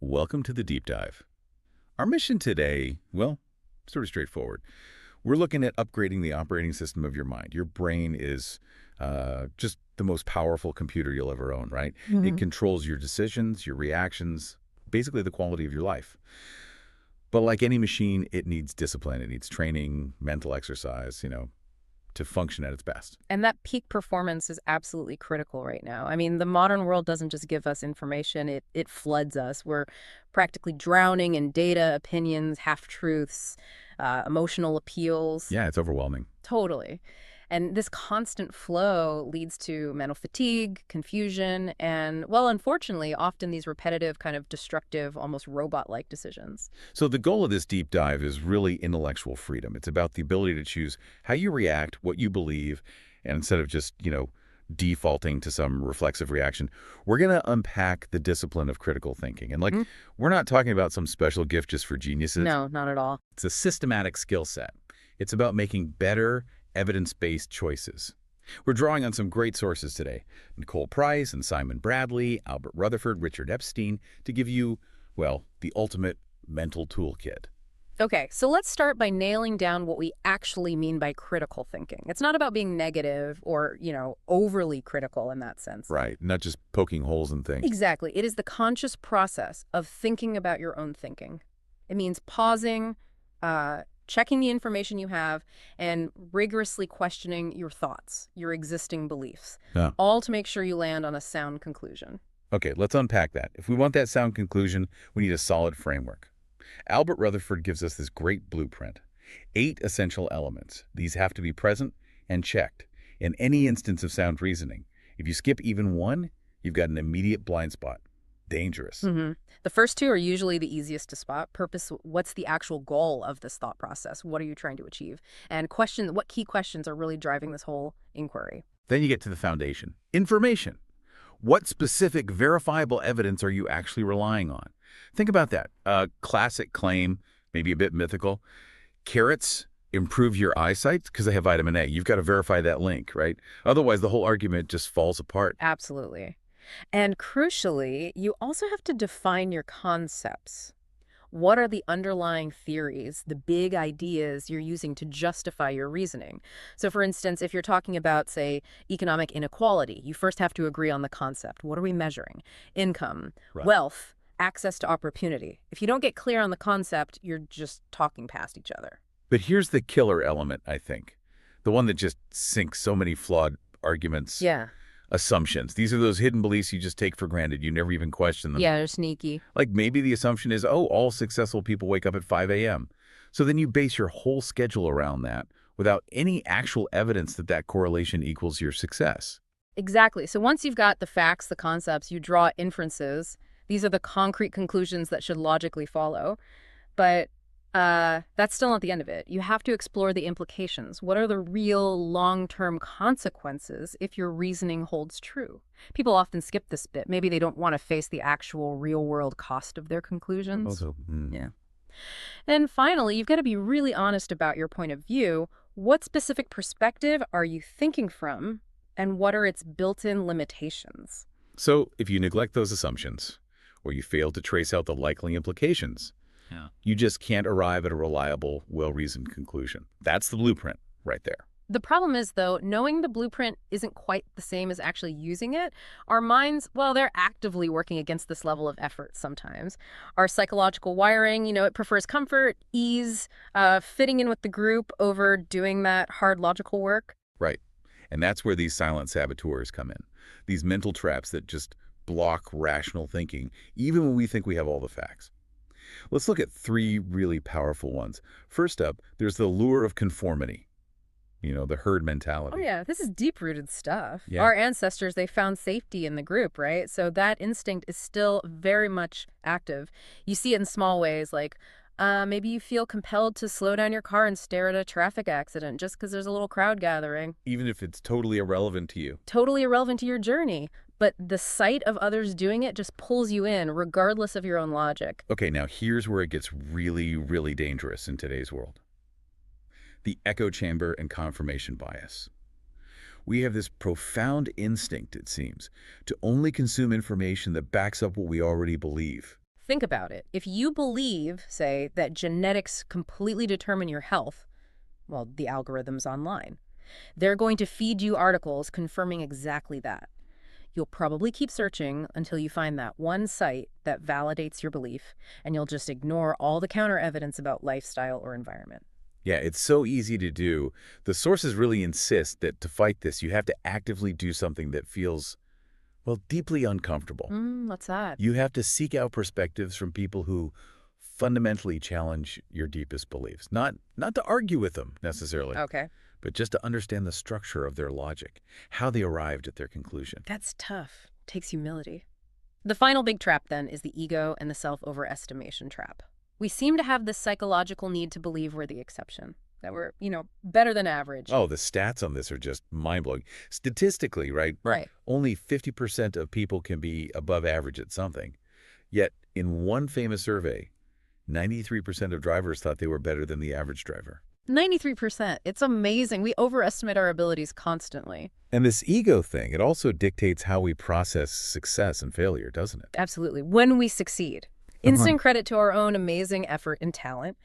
Welcome to the deep dive. Our mission today, well, sort of straightforward. We're looking at upgrading the operating system of your mind. Your brain is just the most powerful computer you'll ever own, right? It Mhm. controls your decisions, your reactions, basically the quality of your life. But like any machine, it needs discipline. It needs training, mental exercise, to function at its best. And that peak performance is absolutely critical right now. I mean, the modern world doesn't just give us information, it floods us. We're practically drowning in data, opinions, half-truths, emotional appeals. Yeah, it's overwhelming. Totally. And this constant flow leads to mental fatigue, confusion, and, well, unfortunately, often these repetitive, kind of destructive, almost robot-like decisions. So the goal of this deep dive is really intellectual freedom. It's about the ability to choose how you react, what you believe, and instead of just, defaulting to some reflexive reaction, we're going to unpack the discipline of critical thinking. And Mm. we're not talking about some special gift just for geniuses. No, not at all. It's a systematic skill set. It's about making better, evidence-based choices. We're drawing on some great sources today. Nicole Price and Simon Bradley, Albert Rutherford, Richard Epstein, to give you, well, the ultimate mental toolkit. Okay, so let's start by nailing down what we actually mean by critical thinking. It's not about being negative or, overly critical in that sense. Right, not just poking holes in things. Exactly. It is the conscious process of thinking about your own thinking. It means pausing, checking the information you have, and rigorously questioning your thoughts, your existing beliefs, Yeah. all to make sure you land on a sound conclusion. Okay, let's unpack that. If we want that sound conclusion, we need a solid framework. Albert Rutherford gives us this great blueprint. 8 essential elements. These have to be present and checked in any instance of sound reasoning. If you skip even one, you've got an immediate blind spot. Dangerous. hmm The first two are usually the easiest to spot. Purpose, what's the actual goal of this thought process? What are you trying to achieve? And question, what key questions are really driving this whole inquiry? Then you get to the foundation. Information. What specific verifiable evidence are you actually relying on? Think about that. A classic claim, maybe a bit mythical. Carrots improve your eyesight because they have vitamin A. You've got to verify that link, right? Otherwise, the whole argument just falls apart. Absolutely. And crucially, you also have to define your concepts. What are the underlying theories, the big ideas you're using to justify your reasoning? So for instance, if you're talking about, say, economic inequality, you first have to agree on the concept. What are we measuring? Income, Right. wealth, access to opportunity. If you don't get clear on the concept, you're just talking past each other. But here's the killer element, I think. The one that just sinks so many flawed arguments. Yeah. Assumptions. These are those hidden beliefs you just take for granted. You never even question them. Yeah, they're sneaky. Like maybe the assumption is, oh, all successful people wake up at 5 a.m. So then you base your whole schedule around that without any actual evidence that that correlation equals your success. Exactly. So once you've got the facts, the concepts, you draw inferences. These are the concrete conclusions that should logically follow. But that's still not the end of it. You have to explore the implications. What are the real long-term consequences if your reasoning holds true? People often skip this bit. Maybe they don't want to face the actual real-world cost of their conclusions. Also, Yeah. And finally, you've got to be really honest about your point of view. What specific perspective are you thinking from, and what are its built-in limitations? so if you neglect those assumptions, or you fail to trace out the likely implications, you just can't arrive at a reliable, well-reasoned conclusion. That's the blueprint right there. The problem is, though, knowing the blueprint isn't quite the same as actually using it. Our minds, well, they're actively working against this level of effort sometimes. Our psychological wiring, it prefers comfort, ease, fitting in with the group over doing that hard logical work. Right. And that's where these silent saboteurs come in. These mental traps that just block rational thinking, even when we think we have all the facts. Let's look at 3 really powerful ones. First up, there's the lure of conformity, the herd mentality. Oh, yeah, this is deep-rooted stuff. Yeah. Our ancestors, they found safety in the group, right? So that instinct is still very much active. You see it in small ways, like maybe you feel compelled to slow down your car and stare at a traffic accident just because there's a little crowd gathering. Even if it's totally irrelevant to you. Totally irrelevant to your journey. But the sight of others doing it just pulls you in, regardless of your own logic. Okay, now here's where it gets really, really dangerous in today's world. The echo chamber and confirmation bias. We have this profound instinct, it seems, to only consume information that backs up what we already believe. Think about it. If you believe, say, that genetics completely determine your health, well, the algorithms online, they're going to feed you articles confirming exactly that. You'll probably keep searching until you find that one site that validates your belief, and you'll just ignore all the counter evidence about lifestyle or environment. Yeah, it's so easy to do. The sources really insist that to fight this, you have to actively do something that feels, well, deeply uncomfortable. What's that? You have to seek out perspectives from people who fundamentally challenge your deepest beliefs. Not to argue with them, necessarily, Okay. but just to understand the structure of their logic, how they arrived at their conclusion. That's tough. Takes humility. The final big trap, then, is the ego and the self-overestimation trap. We seem to have this psychological need to believe we're the exception, that we're, better than average. Oh, the stats on this are just mind-blowing. Statistically, right? Right. Only 50% of people can be above average at something. Yet, in one famous survey, 93% of drivers thought they were better than the average driver. 93%. It's amazing. We overestimate our abilities constantly. And this ego thing, it also dictates how we process success and failure, doesn't it? Absolutely. When we succeed, instant credit to our own amazing effort and talent.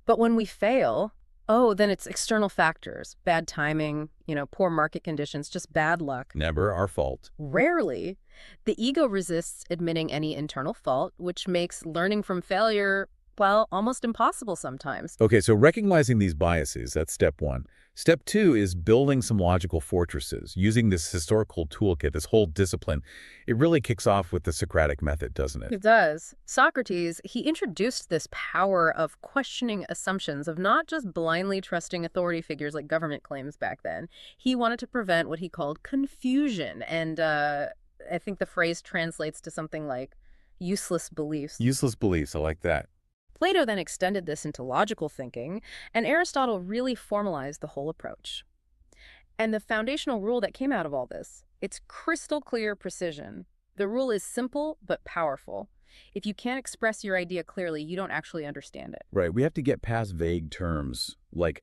But when we fail, then it's external factors, bad timing, poor market conditions, just bad luck. Never our fault. Rarely, the ego resists admitting any internal fault, which makes learning from failure, well, almost impossible sometimes. Okay, so recognizing these biases, that's step one. Step two is building some logical fortresses, using this historical toolkit, this whole discipline. It really kicks off with the Socratic method, doesn't it? It does. Socrates, he introduced this power of questioning assumptions, of not just blindly trusting authority figures like government claims back then. He wanted to prevent what he called confusion, and I think the phrase translates to something like useless beliefs. Useless beliefs, I like that. Plato then extended this into logical thinking, and Aristotle really formalized the whole approach. And the foundational rule that came out of all this, it's crystal clear precision. The rule is simple but powerful. If you can't express your idea clearly, you don't actually understand it. Right, we have to get past vague terms, like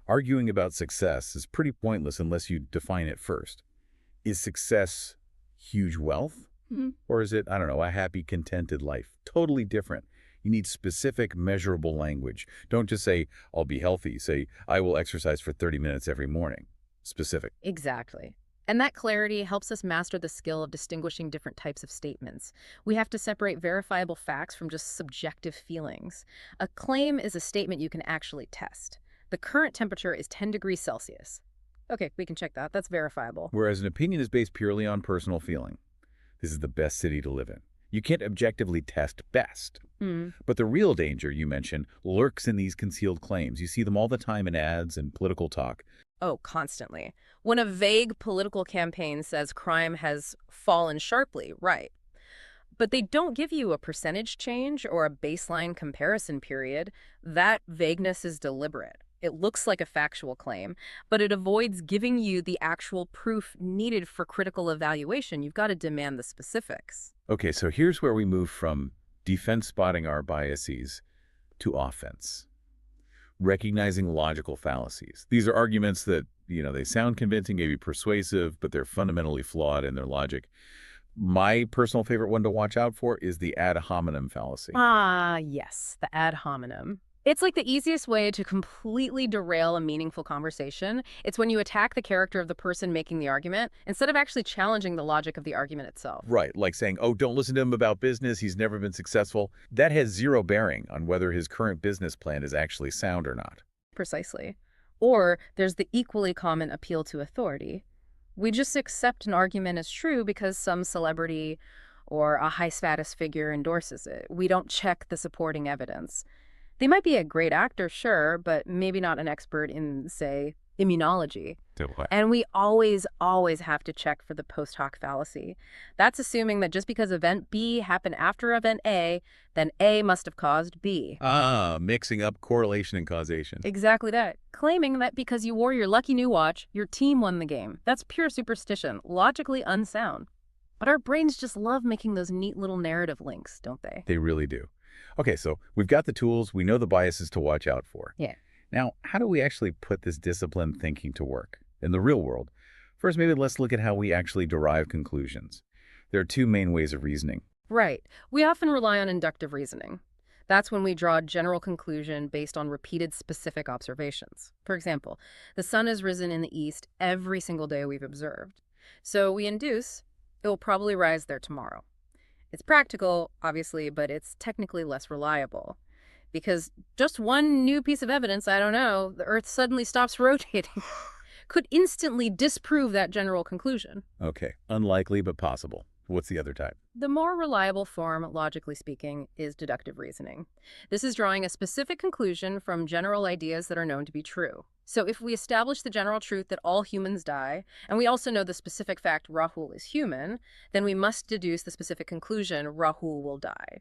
arguing about success is pretty pointless unless you define it first. Is success huge wealth? Or is it, I don't know, a happy, contented life? Totally different. You need specific, measurable language. Don't just say, I'll be healthy. Say, I will exercise for 30 minutes every morning. Specific. Exactly. And that clarity helps us master the skill of distinguishing different types of statements. We have to separate verifiable facts from just subjective feelings. A claim is a statement you can actually test. The current temperature is 10 degrees Celsius. Okay, we can check that. That's verifiable. Whereas an opinion is based purely on personal feeling. This is the best city to live in. You can't objectively test best. But the real danger, you mentioned, lurks in these concealed claims. You see them all the time in ads and political talk. Oh, constantly. When a vague political campaign says crime has fallen sharply, right. But they don't give you a percentage change or a baseline comparison period. That vagueness is deliberate. It looks like a factual claim, but it avoids giving you the actual proof needed for critical evaluation. You've got to demand the specifics. Okay, so here's where we move from defense spotting our biases to offense. Recognizing logical fallacies. These are arguments that, they sound convincing, maybe persuasive, but they're fundamentally flawed in their logic. My personal favorite one to watch out for is the ad hominem fallacy. Yes, the ad hominem. It's like the easiest way to completely derail a meaningful conversation. It's when you attack the character of the person making the argument instead of actually challenging the logic of the argument itself. Right, like saying, oh, don't listen to him about business, he's never been successful. That has zero bearing on whether his current business plan is actually sound or not. Precisely. Or there's the equally common appeal to authority. We just accept an argument as true because some celebrity or a high-status figure endorses it. We don't check the supporting evidence. They might be a great actor, sure, but maybe not an expert in, say, immunology. And we always have to check for the post hoc fallacy. That's assuming that just because event B happened after event A, then A must have caused B. Mixing up correlation and causation. Exactly that. Claiming that because you wore your lucky new watch, your team won the game. That's pure superstition, logically unsound. But our brains just love making those neat little narrative links, don't they? They really do. Okay, so we've got the tools, we know the biases to watch out for. Yeah. Now, how do we actually put this disciplined thinking to work in the real world? First, maybe let's look at how we actually derive conclusions. There are two main ways of reasoning. Right. We often rely on inductive reasoning. That's when we draw a general conclusion based on repeated specific observations. For example, the sun has risen in the east every single day we've observed. So we induce it will probably rise there tomorrow. It's practical, obviously, but it's technically less reliable. Because just one new piece of evidence, I don't know, the Earth suddenly stops rotating, could instantly disprove that general conclusion. Okay, unlikely but possible. What's the other type? The more reliable form, logically speaking, is deductive reasoning. This is drawing a specific conclusion from general ideas that are known to be true. So if we establish the general truth that all humans die, and we also know the specific fact Rahul is human, then we must deduce the specific conclusion Rahul will die.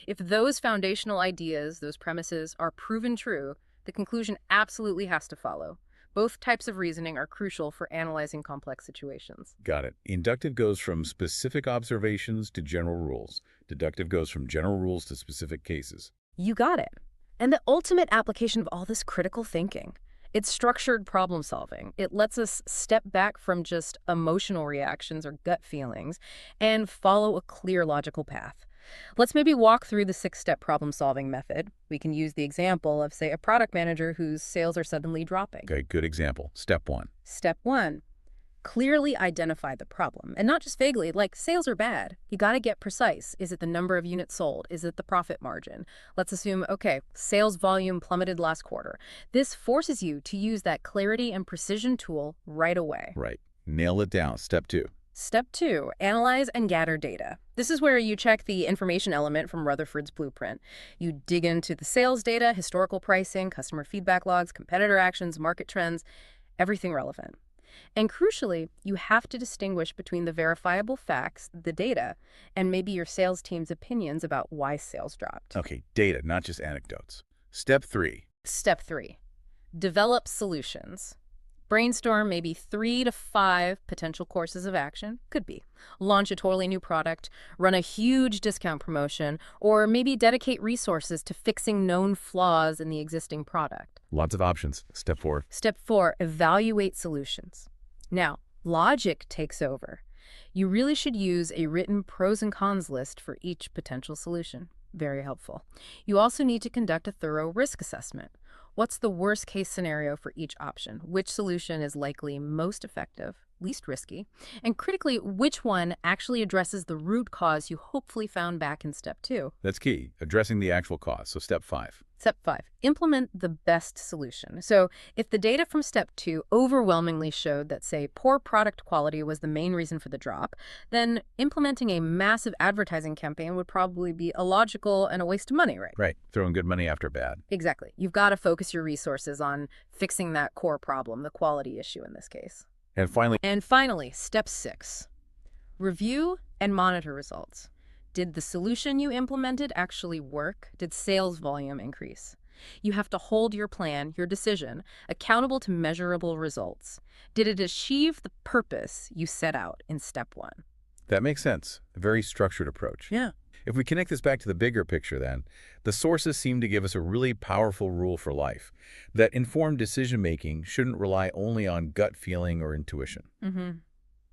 If those foundational ideas, those premises, are proven true, the conclusion absolutely has to follow. Both types of reasoning are crucial for analyzing complex situations. Got it. Inductive goes from specific observations to general rules. Deductive goes from general rules to specific cases. You got it. And the ultimate application of all this critical thinking. It's structured problem solving. It lets us step back from just emotional reactions or gut feelings and follow a clear logical path. Let's maybe walk through the 6-step problem-solving method. We can use the example of, say, a product manager whose sales are suddenly dropping. Okay, good example. Step 1. Step 1, clearly identify the problem. And not just vaguely, like sales are bad. You got to get precise. Is it the number of units sold? Is it the profit margin? Let's assume, okay, sales volume plummeted last quarter. This forces you to use that clarity and precision tool right away. Right. Nail it down. Step 2. Step 2, analyze and gather data. This is where you check the information element from Rutherford's blueprint. You dig into the sales data, historical pricing, customer feedback logs, competitor actions, market trends, everything relevant. And crucially, you have to distinguish between the verifiable facts, the data, and maybe your sales team's opinions about why sales dropped. Okay, data, not just anecdotes. Step 3. Step 3, develop solutions. Brainstorm maybe 3 to 5 potential courses of action. Could be. Launch a totally new product, run a huge discount promotion, or maybe dedicate resources to fixing known flaws in the existing product. Lots of options. Step 4. Step 4, evaluate solutions. Now, logic takes over. You really should use a written pros and cons list for each potential solution. Very helpful. You also need to conduct a thorough risk assessment. What's the worst case scenario for each option? Which solution is likely most effective, least risky? And critically, which one actually addresses the root cause you hopefully found back in step 2? That's key, addressing the actual cause. So step 5. Step 5, implement the best solution. So if the data from step 2 overwhelmingly showed that, say, poor product quality was the main reason for the drop, then implementing a massive advertising campaign would probably be illogical and a waste of money, right? Right, throwing good money after bad. Exactly. You've got to focus your resources on fixing that core problem, the quality issue in this case. And finally, Step 6, review and monitor results. Did the solution you implemented actually work? Did sales volume increase? You have to hold your plan, your decision, accountable to measurable results. Did it achieve the purpose you set out in step 1? that makes sense. A very structured approach. Yeah. If we connect this back to the bigger picture then, the sources seem to give us a really powerful rule for life, that informed decision-making shouldn't rely only on gut feeling or intuition.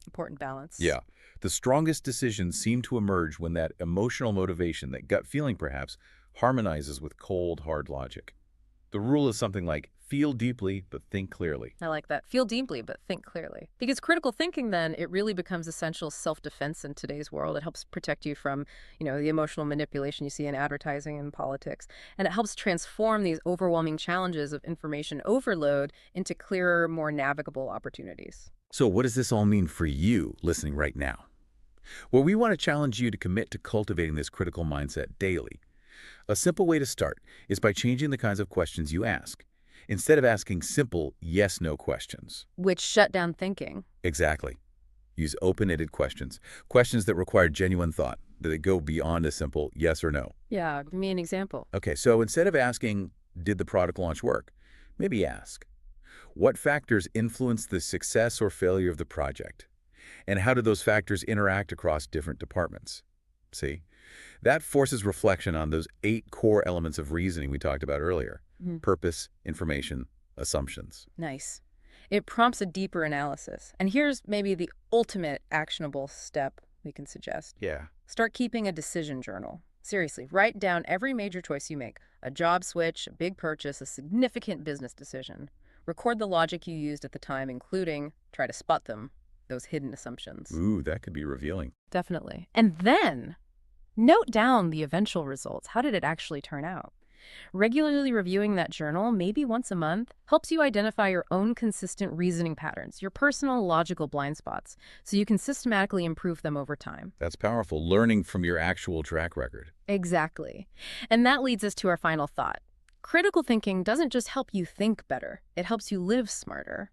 Important balance. Yeah. The strongest decisions seem to emerge when that emotional motivation, that gut feeling perhaps, harmonizes with cold, hard logic. The rule is something like, feel deeply, but think clearly. I like that. Feel deeply, but think clearly. Because critical thinking, then, it really becomes essential self-defense in today's world. It helps protect you from, the emotional manipulation you see in advertising and politics. And it helps transform these overwhelming challenges of information overload into clearer, more navigable opportunities. So what does this all mean for you listening right now? Well, we want to challenge you to commit to cultivating this critical mindset daily. A simple way to start is by changing the kinds of questions you ask, instead of asking simple yes-no questions. Which shut down thinking. Exactly. Use open-ended questions, questions that require genuine thought, that go beyond a simple yes or no. Yeah, give me an example. Okay, so instead of asking, did the product launch work? Maybe ask, what factors influence the success or failure of the project? And how do those factors interact across different departments? See? That forces reflection on those 8 core elements of reasoning we talked about earlier. Purpose, information, assumptions. Nice. It prompts a deeper analysis. And here's maybe the ultimate actionable step we can suggest. Yeah. Start keeping a decision journal. Seriously, write down every major choice you make. A job switch, a big purchase, a significant business decision. Record the logic you used at the time, including try to spot them, those hidden assumptions. Ooh, that could be revealing. Definitely. And then note down the eventual results. How did it actually turn out? Regularly reviewing that journal, maybe once a month, helps you identify your own consistent reasoning patterns, your personal logical blind spots, so you can systematically improve them over time. That's powerful, learning from your actual track record. Exactly. And that leads us to our final thought. Critical thinking doesn't just help you think better, it helps you live smarter.